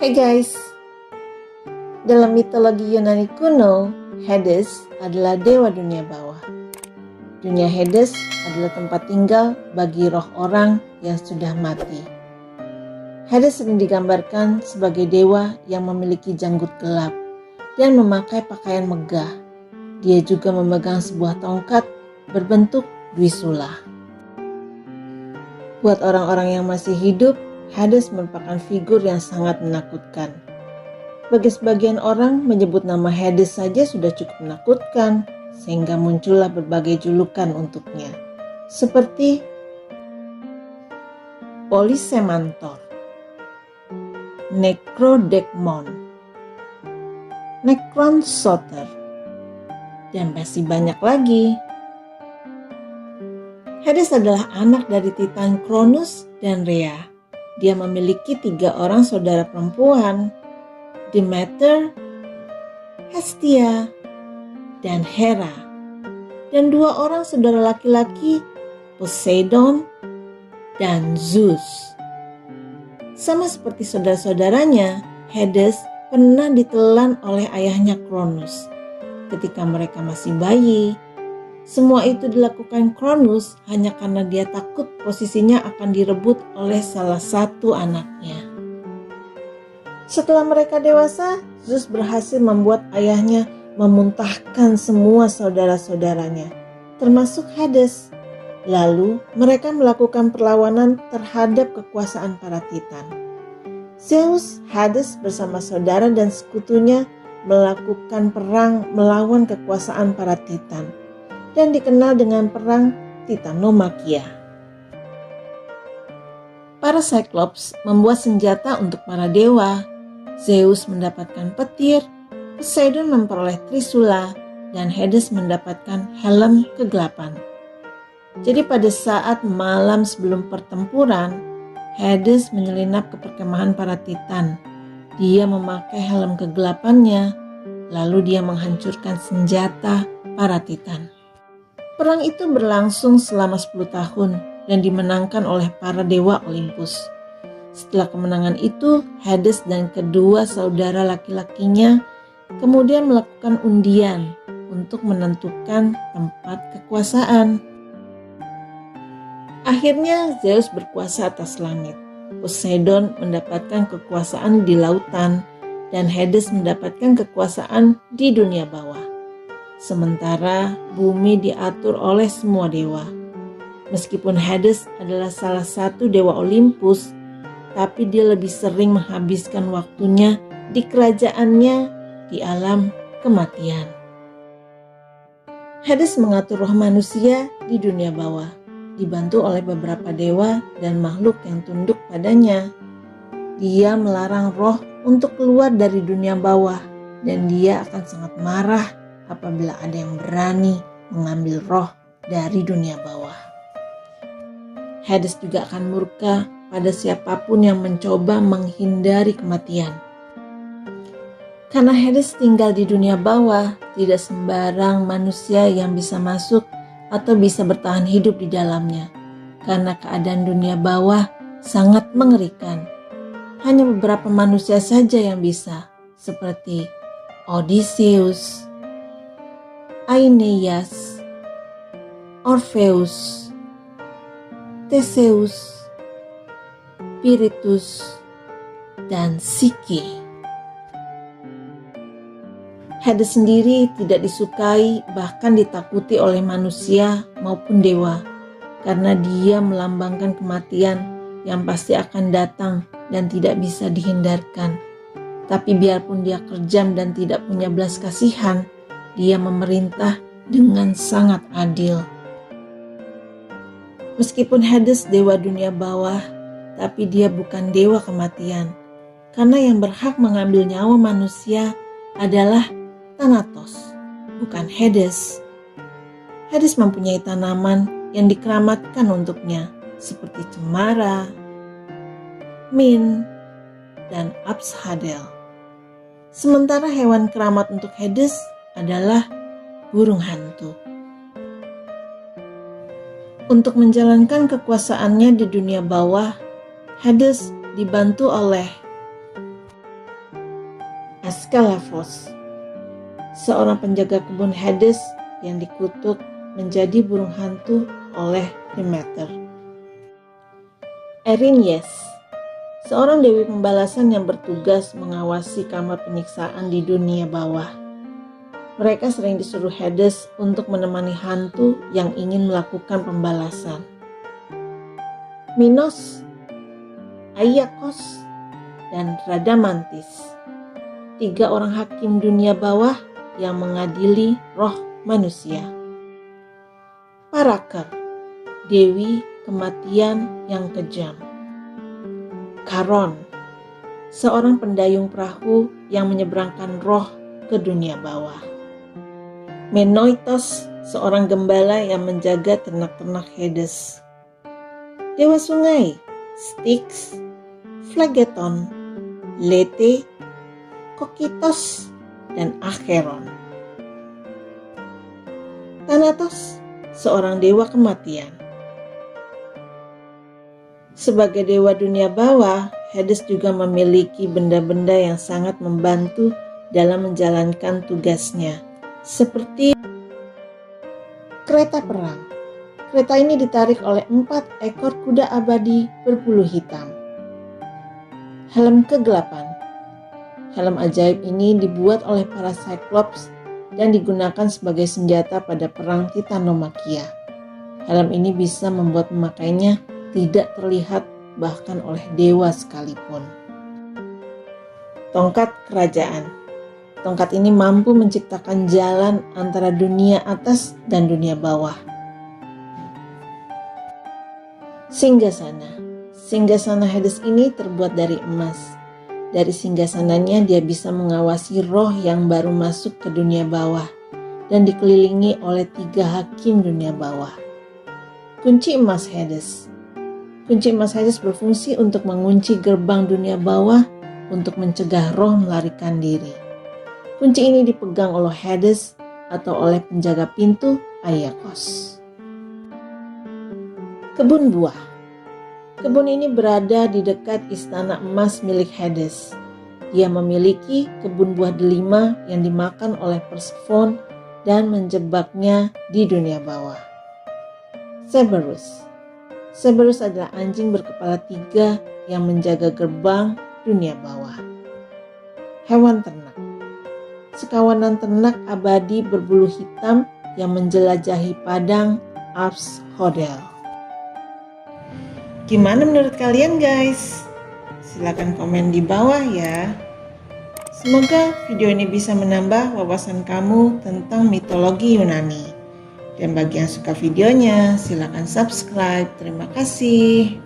Hey guys, dalam mitologi Yunani kuno, Hades adalah dewa dunia bawah. Dunia Hades adalah tempat tinggal bagi roh orang yang sudah mati. Hades sering digambarkan sebagai dewa yang memiliki janggut gelap dan memakai pakaian megah. Dia juga memegang sebuah tongkat berbentuk Dwisula. Buat orang-orang yang masih hidup, Hades merupakan figur yang sangat menakutkan. Bagi sebagian orang, menyebut nama Hades saja sudah cukup menakutkan, sehingga muncullah berbagai julukan untuknya, seperti Polysemantor, Necrodekmon, Necronsoter, dan masih banyak lagi. Hades adalah anak dari Titan Cronus dan Rhea. Dia memiliki 3 orang saudara perempuan, Demeter, Hestia, dan Hera, dan 2 orang saudara laki-laki, Poseidon dan Zeus. Sama seperti saudara-saudaranya, Hades pernah ditelan oleh ayahnya Cronus ketika mereka masih bayi. Semua itu dilakukan Cronus hanya karena dia takut posisinya akan direbut oleh salah satu anaknya. Setelah mereka dewasa, Zeus berhasil membuat ayahnya memuntahkan semua saudara-saudaranya, termasuk Hades. Lalu mereka melakukan perlawanan terhadap kekuasaan para Titan. Zeus, Hades bersama saudara dan sekutunya melakukan perang melawan kekuasaan para Titan, dan dikenal dengan perang Titanomakia. Para Cyclops membuat senjata untuk para dewa. Zeus mendapatkan petir, Poseidon memperoleh Trisula, dan Hades mendapatkan helm kegelapan. Jadi pada saat malam sebelum pertempuran, Hades menyelinap ke perkemahan para Titan. Dia memakai helm kegelapannya, lalu dia menghancurkan senjata para Titan. Perang itu berlangsung selama 10 tahun dan dimenangkan oleh para dewa Olympus. Setelah kemenangan itu, Hades dan kedua saudara laki-lakinya kemudian melakukan undian untuk menentukan tempat kekuasaan. Akhirnya Zeus berkuasa atas langit, Poseidon mendapatkan kekuasaan di lautan, dan Hades mendapatkan kekuasaan di dunia bawah. Sementara bumi diatur oleh semua dewa. Meskipun Hades adalah salah satu dewa Olympus, tapi dia lebih sering menghabiskan waktunya di kerajaannya di alam kematian. Hades mengatur roh manusia di dunia bawah, dibantu oleh beberapa dewa dan makhluk yang tunduk padanya. Dia melarang roh untuk keluar dari dunia bawah, dan dia akan sangat marah apabila ada yang berani mengambil roh dari dunia bawah. Hades juga akan murka pada siapapun yang mencoba menghindari kematian. Karena Hades tinggal di dunia bawah, tidak sembarang manusia yang bisa masuk atau bisa bertahan hidup di dalamnya. Karena keadaan dunia bawah sangat mengerikan. Hanya beberapa manusia saja yang bisa, seperti Odysseus, Aeneas, Orpheus, Theseus, Pirithous, dan Psyche. Hades sendiri tidak disukai bahkan ditakuti oleh manusia maupun dewa, karena dia melambangkan kematian yang pasti akan datang dan tidak bisa dihindarkan. Tapi biarpun dia kejam dan tidak punya belas kasihan, dia memerintah dengan sangat adil. Meskipun Hades dewa dunia bawah, tapi dia bukan dewa kematian, karena yang berhak mengambil nyawa manusia adalah Thanatos, bukan Hades. Hades mempunyai tanaman yang dikeramatkan untuknya, seperti cemara, mint, dan abshadel. Sementara hewan keramat untuk Hades adalah burung hantu. Untuk menjalankan kekuasaannya di dunia bawah, Hades dibantu oleh Ascalaphos, seorang penjaga kebun Hades yang dikutuk menjadi burung hantu oleh Demeter. Erinyes, seorang dewi pembalasan yang bertugas mengawasi kamar penyiksaan di dunia bawah. Mereka sering disuruh Hades untuk menemani hantu yang ingin melakukan pembalasan. Minos, Aiakos, dan Radamantis, 3 orang hakim dunia bawah yang mengadili roh manusia. Paraker, dewi kematian yang kejam. Karon, seorang pendayung perahu yang menyeberangkan roh ke dunia bawah. Menoitos, seorang gembala yang menjaga ternak-ternak Hades. Dewa sungai, Styx, Phlegeton, Lete, Kokitos, dan Acheron. Thanatos, seorang dewa kematian. Sebagai dewa dunia bawah, Hades juga memiliki benda-benda yang sangat membantu dalam menjalankan tugasnya, seperti kereta perang. Kereta ini ditarik oleh 4 ekor kuda abadi berbulu hitam. Helm kegelapan. Helm ajaib ini dibuat oleh para Cyclops dan digunakan sebagai senjata pada perang Titanomakhia. Helm ini bisa membuat pemakainya tidak terlihat bahkan oleh dewa sekalipun. Tongkat kerajaan. Tongkat ini mampu menciptakan jalan antara dunia atas dan dunia bawah. Singgasana. Singgasana Hades ini terbuat dari emas. Dari singgasananya dia bisa mengawasi roh yang baru masuk ke dunia bawah dan dikelilingi oleh 3 hakim dunia bawah. Kunci emas Hades. Kunci emas Hades berfungsi untuk mengunci gerbang dunia bawah untuk mencegah roh melarikan diri. Kunci ini dipegang oleh Hades atau oleh penjaga pintu Aiakos. Kebun buah. Kebun ini berada di dekat istana emas milik Hades. Dia memiliki kebun buah delima yang dimakan oleh Persephone dan menjebaknya di dunia bawah. Cerberus. Cerberus adalah anjing berkepala 3 yang menjaga gerbang dunia bawah. Hewan ternak. Sekawanan ternak abadi berbulu hitam yang menjelajahi padang Asphodel. Gimana menurut kalian guys? Silahkan komen di bawah ya. Semoga video ini bisa menambah wawasan kamu tentang mitologi Yunani. Dan bagi yang suka videonya, silahkan subscribe. Terima kasih.